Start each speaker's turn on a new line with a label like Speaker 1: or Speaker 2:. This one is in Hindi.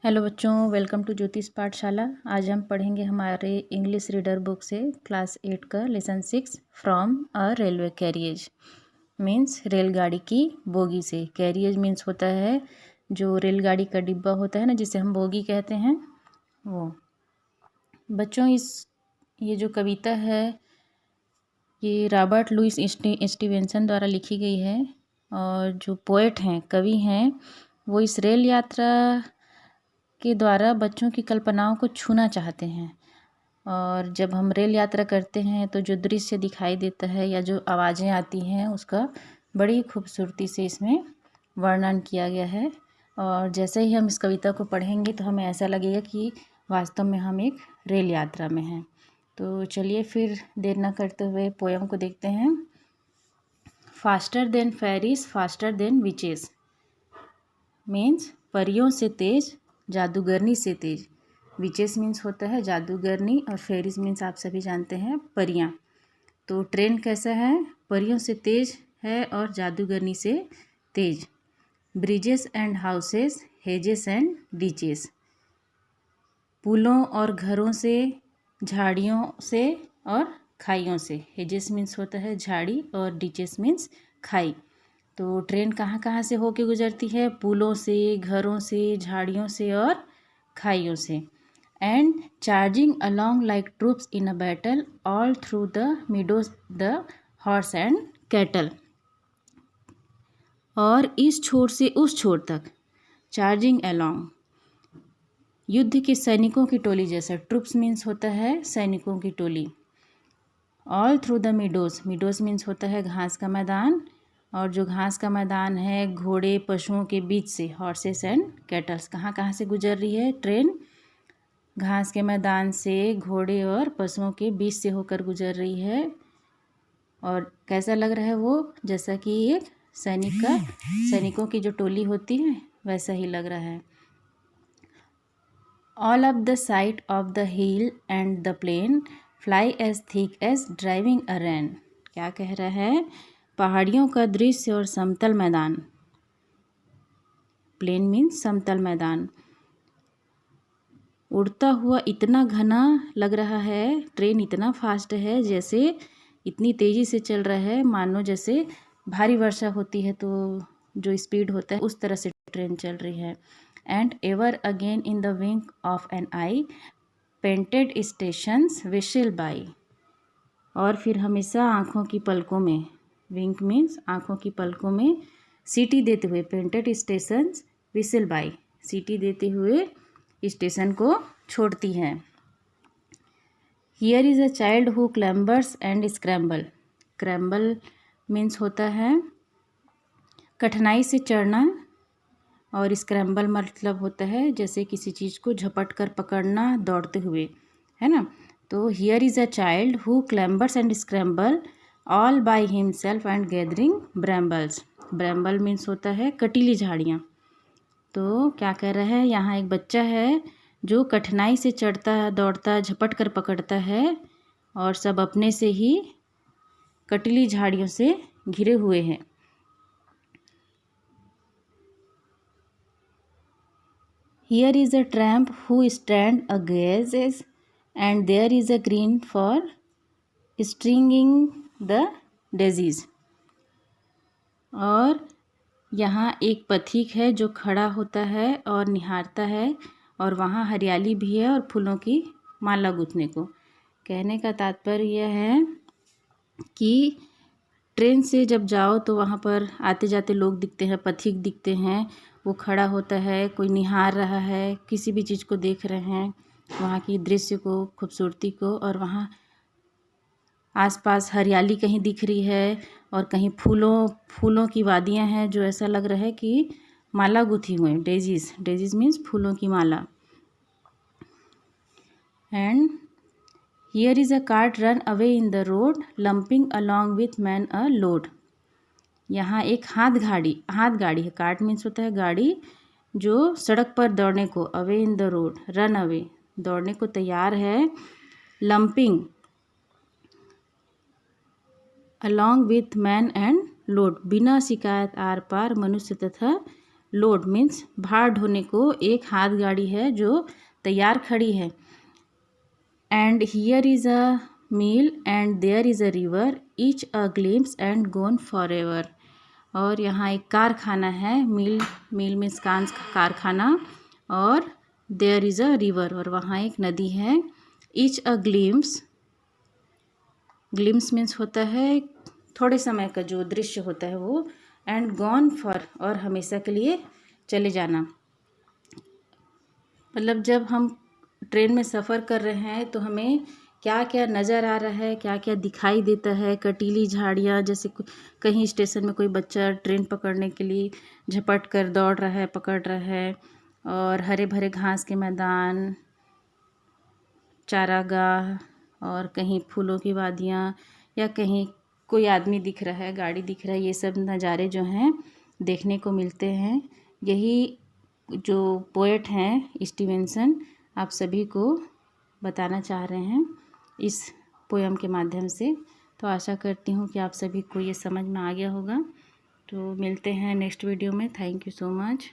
Speaker 1: हेलो बच्चों, वेलकम टू ज्योतिष पाठशाला। आज हम पढ़ेंगे हमारे इंग्लिश रीडर बुक से क्लास 8 का lesson 6 from a railway carriage. Means रेलगाड़ी की बोगी से। कैरियज मीन्स होता है जो रेलगाड़ी का डिब्बा होता है ना, जिसे हम बोगी कहते हैं वो। बच्चों, ये जो कविता है ये रॉबर्ट लुइस स्टीवेंसन द्वारा लिखी गई है। और जो पोएट हैं, कवि हैं, वो इस रेल यात्रा के द्वारा बच्चों की कल्पनाओं को छूना चाहते हैं। और जब हम रेल यात्रा करते हैं तो जो दृश्य दिखाई देता है या जो आवाज़ें आती हैं उसका बड़ी खूबसूरती से इसमें वर्णन किया गया है। और जैसे ही हम इस कविता को पढ़ेंगे तो हमें ऐसा लगेगा कि वास्तव में हम एक रेल यात्रा में हैं। तो चलिए फिर देर न करते हुए पोयम को देखते हैं। Faster than fairies faster than witches means परियों से तेज, जादूगरनी से तेज। विचेस मीन्स होता है जादूगरनी और फेरीज मीन्स आप सभी जानते हैं परियां। तो ट्रेन कैसा है? परियों से तेज है और जादूगरनी से तेज। Bridges and houses, hedges and ditches, पुलों और घरों से, झाड़ियों से और खाइयों से। हेजेस मीन्स होता है झाड़ी और डीचेस मीन्स खाई। तो ट्रेन कहाँ कहाँ से होके गुजरती है? पुलों से, घरों से, झाड़ियों से और खाइयों से। And charging along like troops in a battle all through the meadows the horse and cattle. और इस छोर से उस छोर तक, चार्जिंग अलॉन्ग युद्ध के सैनिकों की टोली जैसा। ट्रूप्स मीन्स होता है सैनिकों की टोली। All through the meadows, meadows means होता है घास का मैदान। और जो घास का मैदान है घोड़े पशुओं के बीच से, हॉर्सेस एंड कैटल्स। कहाँ कहाँ से गुजर रही है ट्रेन? घास के मैदान से, घोड़े और पशुओं के बीच से होकर गुजर रही है। और कैसा लग रहा है वो? जैसा कि एक सैनिकों की जो टोली होती है वैसा ही लग रहा है। All up the side of the hill and the plane fly as thick as driving a rain. क्या कह रहा है? पहाड़ियों का दृश्य और समतल मैदान। प्लेन मीन्स समतल मैदान। उड़ता हुआ इतना घना लग रहा है, ट्रेन इतना फास्ट है, जैसे इतनी तेज़ी से चल रहा है मानो जैसे भारी वर्षा होती है तो जो स्पीड होता है उस तरह से ट्रेन चल रही है। And ever again in the wink of an eye painted stations whistle by. और फिर हमेशा आँखों की पलकों में, विंक मीन्स आँखों की पलकों में, सीटी देते हुए, पेंटेड स्टेशंस विशल बाई, सीटी देते हुए स्टेशन को छोड़ती हैं। Here is a child who clambers and scramble. Scramble means होता है कठिनाई से चढ़ना और स्क्रैम्बल मतलब होता है जैसे किसी चीज़ को झपट कर पकड़ना दौड़ते हुए, है ना। तो here is a child who clambers and scramble all by himself and gathering brambles. Bramble means होता है कटीली झाड़ियाँ। तो क्या कह रहा है? यहाँ एक बच्चा है जो कठिनाई से चढ़ता, दौड़ता, झपट कर पकड़ता है और सब अपने से ही कटीली झाड़ियों से घिरे हुए हैं। Here is a tramp who stand a gazes and there is a green for stringing the daisies. और यहाँ एक पथिक है जो खड़ा होता है और निहारता है, और वहाँ हरियाली भी है और फूलों की माला गूंथने को। कहने का तात्पर्य यह है कि ट्रेन से जब जाओ तो वहाँ पर आते जाते लोग दिखते हैं, पथिक दिखते हैं, वो खड़ा होता है, कोई निहार रहा है, किसी भी चीज़ को देख रहे हैं, वहाँ की दृश्य को, खूबसूरती को। और वहाँ आसपास हरियाली कहीं दिख रही है और कहीं फूलों की वादियाँ हैं जो ऐसा लग रहा है कि माला गुथी हुई। डेजीज मीन्स फूलों की माला। And here is a cart run away in the road lumping along with man a load. यहाँ एक हाथ गाड़ी है। कार्ट मीन्स होता है गाड़ी जो सड़क पर दौड़ने को, away in the road, run away, दौड़ने को तैयार है। Lumping along with man and load, बिना शिकायत आर पार मनुष्य तथा लोड मीन्स भार ढोने को एक हाथ गाड़ी है जो तैयार खड़ी है। And here is a mill and there is a river, each a glimpse and gone for ever. और यहाँ एक कारखाना है, मिल मीन्स कारखाना, और देयर इज़ अ रिवर, और वहाँ एक नदी है। ईच अ ग्लिम्स मीन्स होता है थोड़े समय का जो दृश्य होता है वो, एंड गॉन फॉर, और हमेशा के लिए चले जाना। मतलब जब हम ट्रेन में सफ़र कर रहे हैं तो हमें क्या क्या नज़र आ रहा है, क्या क्या दिखाई देता है। कटीली झाड़ियाँ, जैसे कहीं स्टेशन में कोई बच्चा ट्रेन पकड़ने के लिए झपट कर दौड़ रहा है, पकड़ रहा है, और हरे भरे घास के मैदान, चारागाह, और कहीं फूलों की वादियाँ, या कहीं कोई आदमी दिख रहा है, गाड़ी दिख रहा है। ये सब नज़ारे जो हैं देखने को मिलते हैं। यही जो पोएट हैं स्टीवेंसन आप सभी को बताना चाह रहे हैं इस पोयम के माध्यम से। तो आशा करती हूँ कि आप सभी को ये समझ में आ गया होगा। तो मिलते हैं नेक्स्ट वीडियो में। Thank you so much.